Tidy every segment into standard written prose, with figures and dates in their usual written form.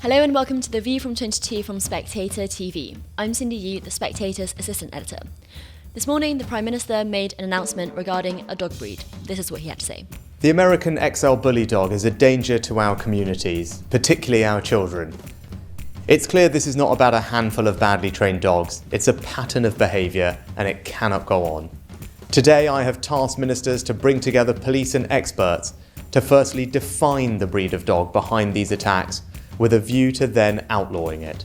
Hello and welcome to The View from 22 from Spectator TV. I'm Cindy Yu, the Spectator's assistant editor. This morning, the Prime Minister made an announcement regarding a dog breed. This is what he had to say. The American XL Bully Dog is a danger to our communities, particularly our children. It's clear this is not about a handful of badly trained dogs. It's a pattern of behaviour and it cannot go on. Today, I have tasked ministers to bring together police and experts to firstly define the breed of dog behind these attacks, with a view to then outlawing it.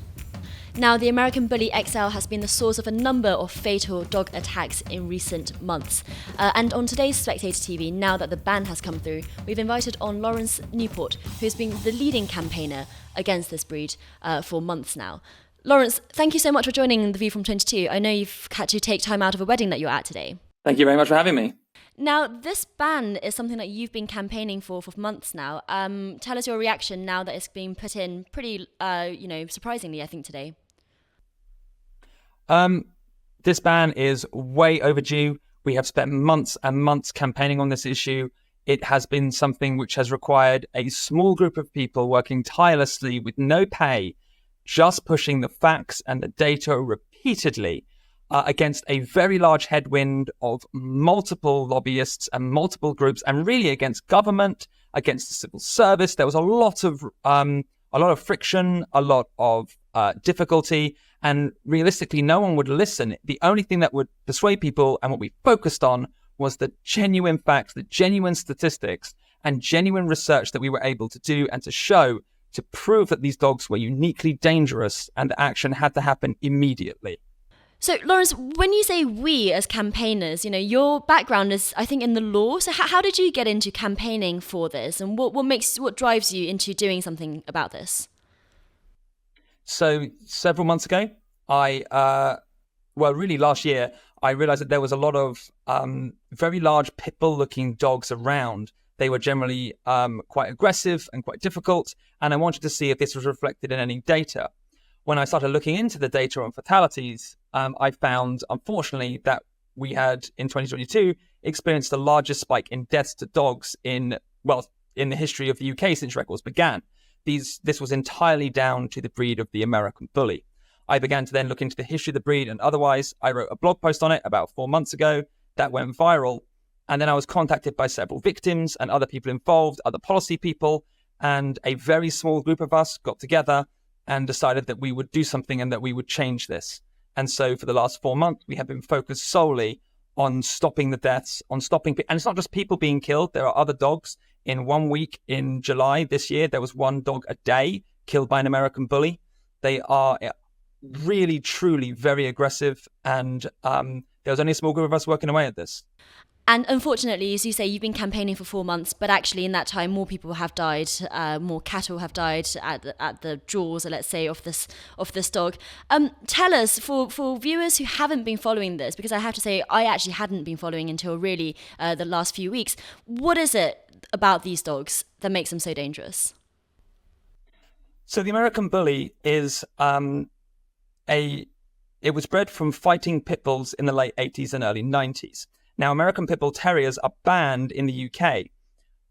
Now, the American Bully XL has been the source of a number of fatal dog attacks in recent months. And on today's Spectator TV, now that the ban has come through, we've invited on Lawrence Newport, who's been the leading campaigner against this breed for months now. Lawrence, thank you so much for joining The View from 22. I know you've had to take time out of a wedding that you're at today. Thank you very much for having me. Now, this ban is something that you've been campaigning for months now. Tell us your reaction now that it's being put in pretty, surprisingly, I think, today. This ban is way overdue. We have spent months and months campaigning on this issue. It has been something which has required a small group of people working tirelessly with no pay, just pushing the facts and the data repeatedly against a very large headwind of multiple lobbyists and multiple groups, and really against government, against the civil service. There was a lot of friction, a lot of difficulty, and realistically, no one would listen. The only thing that would persuade people, and what we focused on, was the genuine facts, the genuine statistics, and genuine research that we were able to do and to show, to prove that these dogs were uniquely dangerous and that action had to happen immediately. So, Lawrence, when you say we as campaigners, your background is, I think, in the law. So how did you get into campaigning for this, and what drives you into doing something about this? So several months ago, last year, I realized that there was a lot of very large pit bull looking dogs around. They were generally quite aggressive and quite difficult, and I wanted to see if this was reflected in any data. When I started looking into the data on fatalities, I found, unfortunately, that we had, in 2022, experienced the largest spike in deaths to dogs in the history of the UK since records began. This was entirely down to the breed of the American Bully. I began to then look into the history of the breed, and otherwise, I wrote a blog post on it about 4 months ago that went viral. And then I was contacted by several victims and other people involved, other policy people, and a very small group of us got together and decided that we would do something and that we would change this. And so for the last 4 months, we have been focused solely on stopping the deaths, and it's not just people being killed. There are other dogs. In 1 week in July this year, there was one dog a day killed by an American bully. They are really, truly very aggressive. And there was only a small group of us working away at this. And unfortunately, as you say, you've been campaigning for 4 months, but actually in that time, more people have died, more cattle have died at the jaws, let's say, of this dog. Tell us, for viewers who haven't been following this, because I have to say, I actually hadn't been following until really the last few weeks, what is it about these dogs that makes them so dangerous? So the American Bully is it was bred from fighting pit bulls in the late 80s and early 90s. Now, American Pit Bull Terriers are banned in the UK.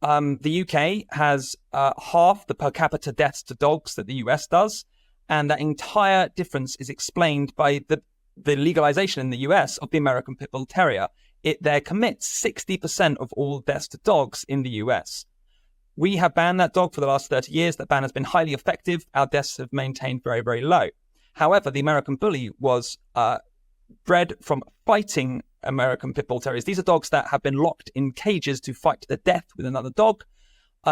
The UK has half the per capita deaths to dogs that the US does, and that entire difference is explained by the legalization in the US of the American Pit Bull Terrier. It there commits 60% of all deaths to dogs in the US. We have banned that dog for the last 30 years. That ban has been highly effective. Our deaths have maintained very, very low. However, the American Bully was bred from fighting American Pit Bull Terriers. These are dogs that have been locked in cages to fight to the death with another dog.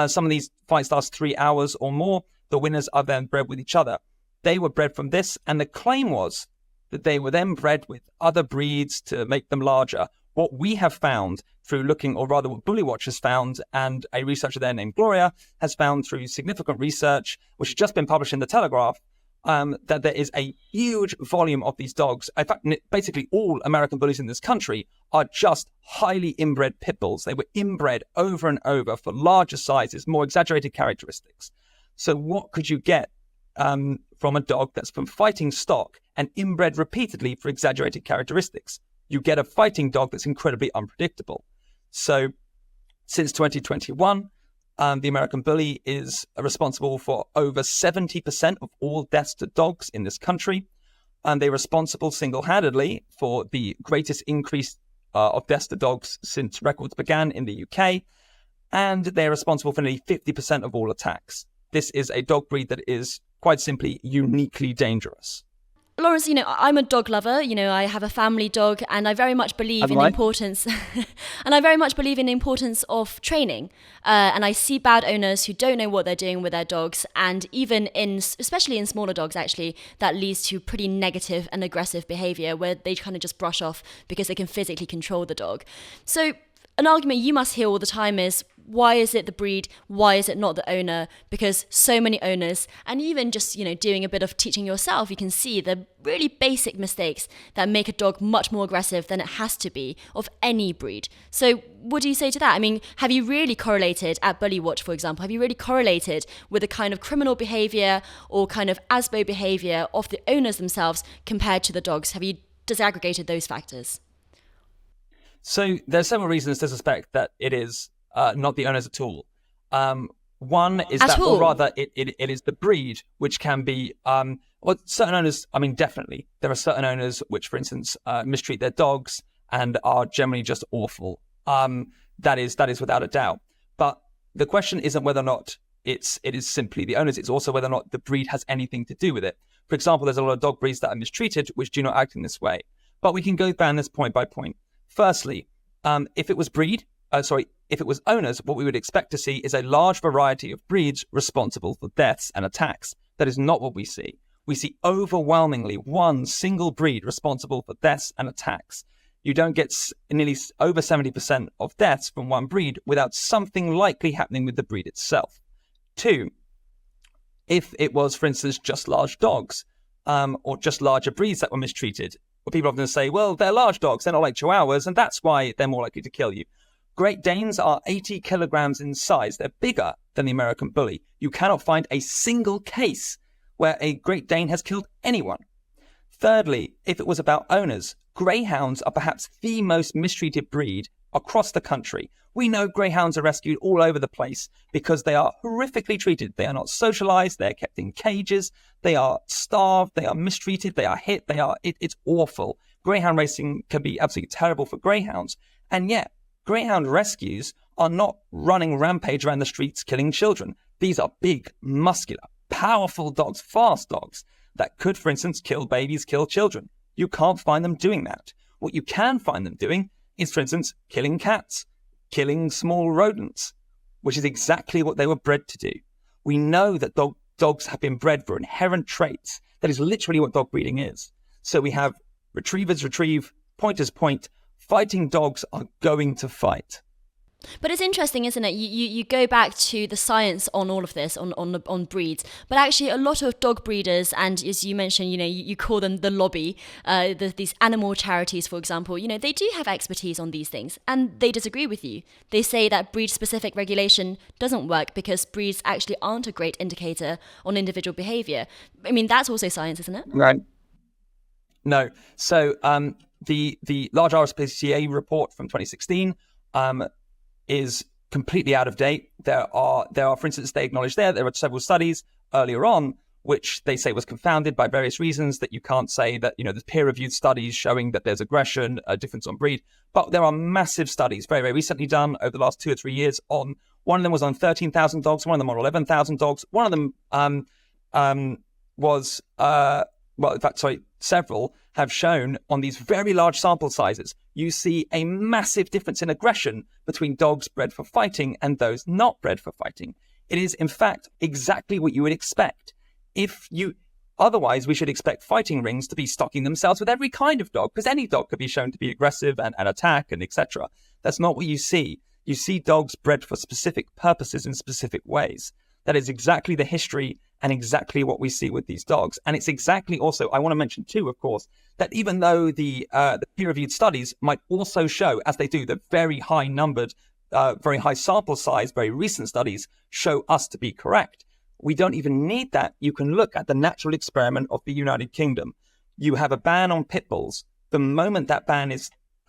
Some of these fights last 3 hours or more. The winners are then bred with each other. They were bred from this, and the claim was that they were then bred with other breeds to make them larger. What we have found through looking, or rather what Bully Watch has found, and a researcher there named Gloria has found through significant research, which has just been published in The Telegraph, that there is a huge volume of these dogs. In fact, basically all American bullies in this country are just highly inbred pit bulls. They were inbred over and over for larger sizes, more exaggerated characteristics. So what could you get from a dog that's from fighting stock and inbred repeatedly for exaggerated characteristics? You get a fighting dog that's incredibly unpredictable. So since 2021, The American Bully is responsible for over 70% of all deaths to dogs in this country. And they're responsible single-handedly for the greatest increase of deaths to dogs since records began in the UK. And they're responsible for nearly 50% of all attacks. This is a dog breed that is, quite simply, uniquely dangerous. Lawrence, I'm a dog lover. I have a family dog, and I very much believe in the importance, and I very much believe in the importance of training. And I see bad owners who don't know what they're doing with their dogs, and especially in smaller dogs, actually, that leads to pretty negative and aggressive behavior where they kind of just brush off because they can physically control the dog. So an argument you must hear all the time is, why is it the breed? Why is it not the owner? Because so many owners, and even just, doing a bit of teaching yourself, you can see the really basic mistakes that make a dog much more aggressive than it has to be of any breed. So what do you say to that? I mean, have you really correlated at Bully Watch, for example, have you really correlated with the kind of criminal behavior or kind of ASBO behavior of the owners themselves compared to the dogs? Have you disaggregated those factors? So there's several reasons to suspect that it is not the owners at all. One is that, or rather, it is the breed, which can be, certain owners, definitely. There are certain owners which, for instance, mistreat their dogs and are generally just awful. That is without a doubt. But the question isn't whether or not it is simply the owners, it's also whether or not the breed has anything to do with it. For example, there's a lot of dog breeds that are mistreated, which do not act in this way. But we can go down this point by point. Firstly, if it was owners, what we would expect to see is a large variety of breeds responsible for deaths and attacks. That is not what we see. We see overwhelmingly one single breed responsible for deaths and attacks. You don't get nearly over 70% of deaths from one breed without something likely happening with the breed itself. Two, if it was, for instance, just large dogs or just larger breeds that were mistreated, well, people often say, well, they're large dogs, they're not like Chihuahuas, and that's why they're more likely to kill you. Great Danes are 80 kilograms in size. They're bigger than the American Bully. You cannot find a single case where a Great Dane has killed anyone. Thirdly, if it was about owners, greyhounds are perhaps the most mistreated breed across the country. We know greyhounds are rescued all over the place because they are horrifically treated. They are not socialized. They're kept in cages. They are starved. They are mistreated. They are hit. It's awful. Greyhound racing can be absolutely terrible for greyhounds. And yet, greyhound rescues are not running rampage around the streets killing children. These are big, muscular, powerful dogs, fast dogs that could, for instance, kill babies, kill children. You can't find them doing that. What you can find them doing is, for instance, killing cats, killing small rodents, which is exactly what they were bred to do. We know that dogs have been bred for inherent traits. That is literally what dog breeding is. So we have retrievers retrieve, pointers point. Fighting dogs are going to fight. But it's interesting, isn't it? You go back to the science on all of this, on breeds. But actually, a lot of dog breeders, and as you mentioned, you call them the lobby, these animal charities, for example, they do have expertise on these things, and they disagree with you. They say that breed-specific regulation doesn't work because breeds actually aren't a great indicator on individual behavior. I mean, that's also science, isn't it? Right. No. So the large RSPCA report from 2016 is completely out of date. There are, for instance, they acknowledge there are several studies earlier on which they say was confounded by various reasons, that you can't say that, there's peer-reviewed studies showing that there's aggression, a difference on breed. But there are massive studies very, very recently done over the last 2 or 3 years on, one of them was on 13,000 dogs, one of them on 11,000 dogs, one of them several have shown on these very large sample sizes, you see a massive difference in aggression between dogs bred for fighting and those not bred for fighting. It is, in fact, exactly what you would expect. Otherwise, we should expect fighting rings to be stocking themselves with every kind of dog, because any dog could be shown to be aggressive and attack and etc. That's not what you see. You see dogs bred for specific purposes in specific ways. That is exactly the history and exactly what we see with these dogs. And it's exactly also, I want to mention too, of course, that even though the peer-reviewed studies might also show, as they do, the very high numbered, very high sample size, very recent studies show us to be correct. We don't even need that. You can look at the natural experiment of the United Kingdom. You have a ban on pit bulls. The moment that ban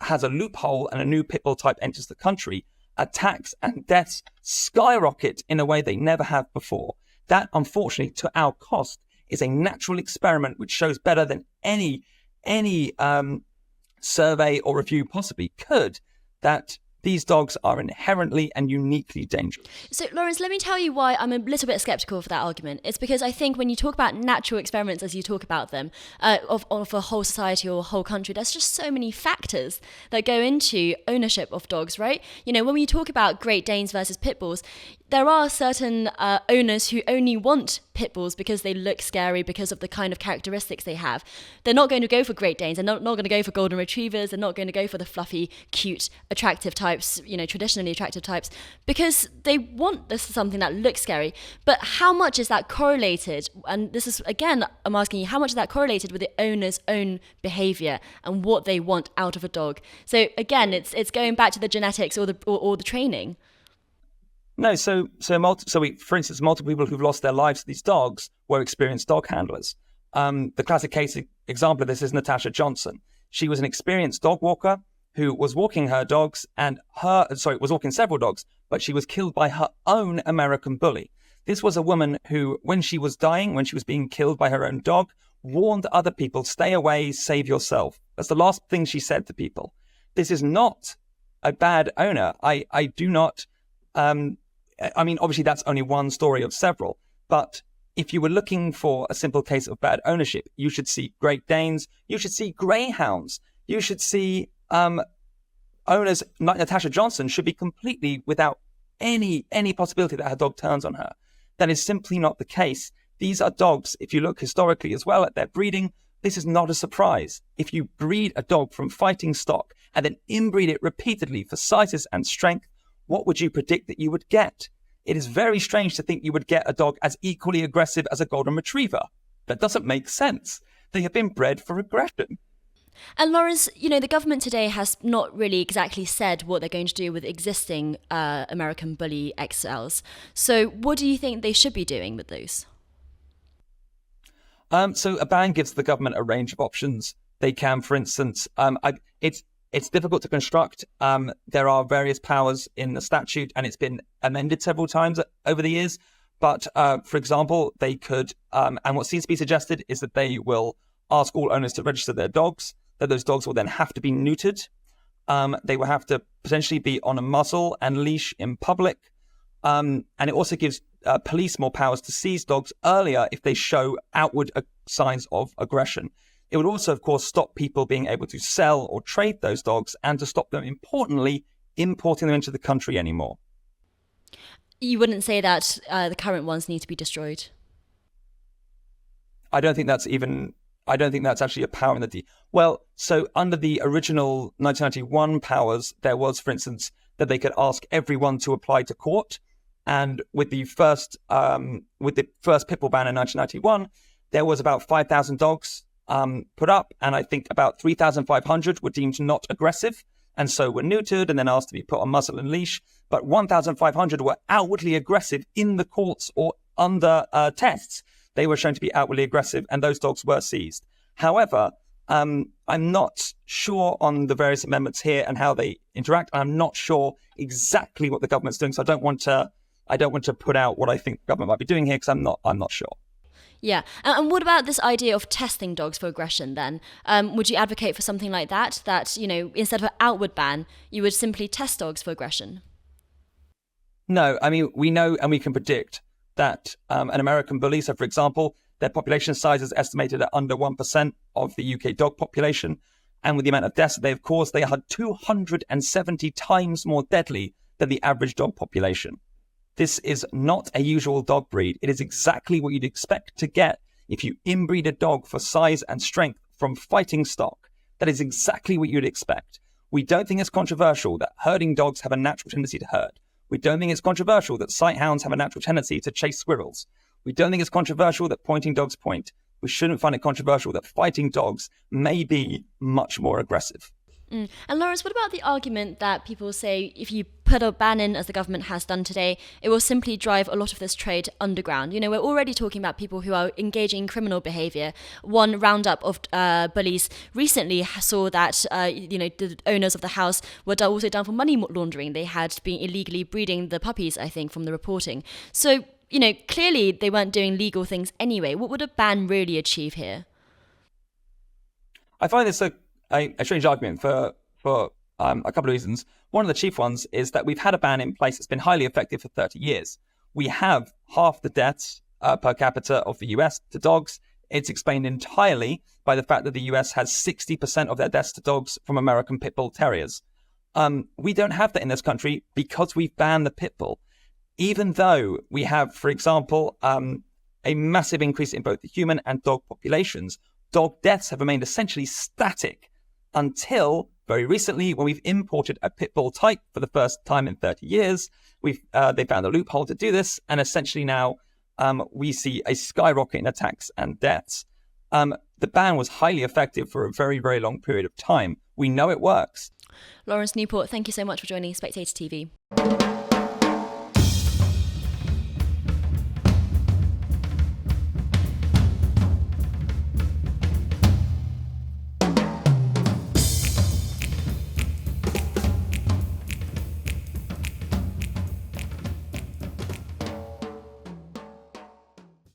has a loophole and a new pit bull type enters the country, attacks and deaths skyrocket in a way they never have before. That, unfortunately, to our cost, is a natural experiment which shows better than any survey or review possibly could that these dogs are inherently and uniquely dangerous. So, Lawrence, let me tell you why I'm a little bit skeptical of that argument. It's because I think when you talk about natural experiments, as you talk about them, of a whole society or a whole country, there's just so many factors that go into ownership of dogs, right? You know, when we talk about Great Danes versus Pit Bulls, there are certain owners who only want pit bulls because they look scary, because of the kind of characteristics they have. They're not going to go for Great Danes. They're not going to go for golden retrievers. They're not going to go for the fluffy, cute, attractive types, you know, traditionally attractive types, because they want something that looks scary. But how much is that correlated? And this is, again, I'm asking you, how much is that correlated with the owner's own behavior and what they want out of a dog? So again, it's going back to the genetics or the training. No, for instance, multiple people who've lost their lives to these dogs were experienced dog handlers. The classic case example of this is Natasha Johnson. She was an experienced dog walker who was walking her dogs was walking several dogs, but she was killed by her own American bully. This was a woman who, when she was dying, when she was being killed by her own dog, warned other people, stay away, save yourself. That's the last thing she said to people. This is not a bad owner. I do not... I mean, obviously, that's only one story of several. But if you were looking for a simple case of bad ownership, you should see Great Danes, you should see Greyhounds, you should see owners like Natasha Johnson should be completely without any possibility that her dog turns on her. That is simply not the case. These are dogs, if you look historically as well at their breeding, this is not a surprise. If you breed a dog from fighting stock and then inbreed it repeatedly for sizes and strength, what would you predict that you would get? It is very strange to think you would get a dog as equally aggressive as a golden retriever. That doesn't make sense. They have been bred for aggression. And Lawrence, you know, the government today has not really exactly said what they're going to do with existing American Bully XLs. So what do you think they should be doing with those? So a ban gives the government a range of options. They can, for instance, it's difficult to construct. There are various powers in the statute, and it's been amended several times over the years. But for example, they could, and what seems to be suggested is that they will ask all owners to register their dogs, that those dogs will then have to be neutered. They will have to potentially be on a muzzle and leash in public. And it also gives police more powers to seize dogs earlier if they show outward signs of aggression. It would also, of course, stop people being able to sell or trade those dogs and to stop them, importantly, importing them into the country anymore. You wouldn't say that the current ones need to be destroyed? I don't think that's actually a power in the... Well, so under the original 1991 powers, there was, for instance, that they could ask everyone to apply to court. And with the first pit bull ban in 1991, there was about 5,000 dogs put up, and I think about 3,500 were deemed not aggressive, and so were neutered and then asked to be put on muzzle and leash. But 1,500 were outwardly aggressive in the courts or under tests. They were shown to be outwardly aggressive, and those dogs were seized. However, I'm not sure on the various amendments here and how they interact. I'm not sure exactly what the government's doing, so I don't want to put out what I think the government might be doing here because I'm not sure. Yeah. And what about this idea of testing dogs for aggression then? Would you advocate for something like that? That, you know, instead of an outward ban, you would simply test dogs for aggression? No, I mean, we know and we can predict that an American bully, so for example, their population size is estimated at under 1% of the UK dog population. And with the amount of deaths that they've caused, they are 270 times more deadly than the average dog population. This is not a usual dog breed. It is exactly what you'd expect to get if you inbreed a dog for size and strength from fighting stock. That is exactly what you'd expect. We don't think it's controversial that herding dogs have a natural tendency to herd. We don't think it's controversial that sight hounds have a natural tendency to chase squirrels. We don't think it's controversial that pointing dogs point. We shouldn't find it controversial that fighting dogs may be much more aggressive. And Lawrence, what about the argument that people say if you put a ban in, as the government has done today, it will simply drive a lot of this trade underground? You know, we're already talking about people who are engaging in criminal behaviour. One roundup of bullies recently saw that, the owners of the house were also done for money laundering. They had been illegally breeding the puppies, I think, from the reporting. So, clearly they weren't doing legal things anyway. What would a ban really achieve here? I find this a strange argument for a couple of reasons. One of the chief ones is that we've had a ban in place that's been highly effective for 30 years. We have half the deaths per capita of the US to dogs. It's explained entirely by the fact that the US has 60% of their deaths to dogs from American Pit Bull Terriers. We don't have that in this country because we've banned the Pit Bull. Even though we have, for example, a massive increase in both the human and dog populations, dog deaths have remained essentially static until very recently, when we've imported a pit bull type for the first time in 30 years. They found a loophole to do this, and essentially now we see a skyrocket in attacks and deaths. The ban was highly effective for a very, very long period of time. We know it works. Lawrence Newport, thank you so much for joining Spectator TV.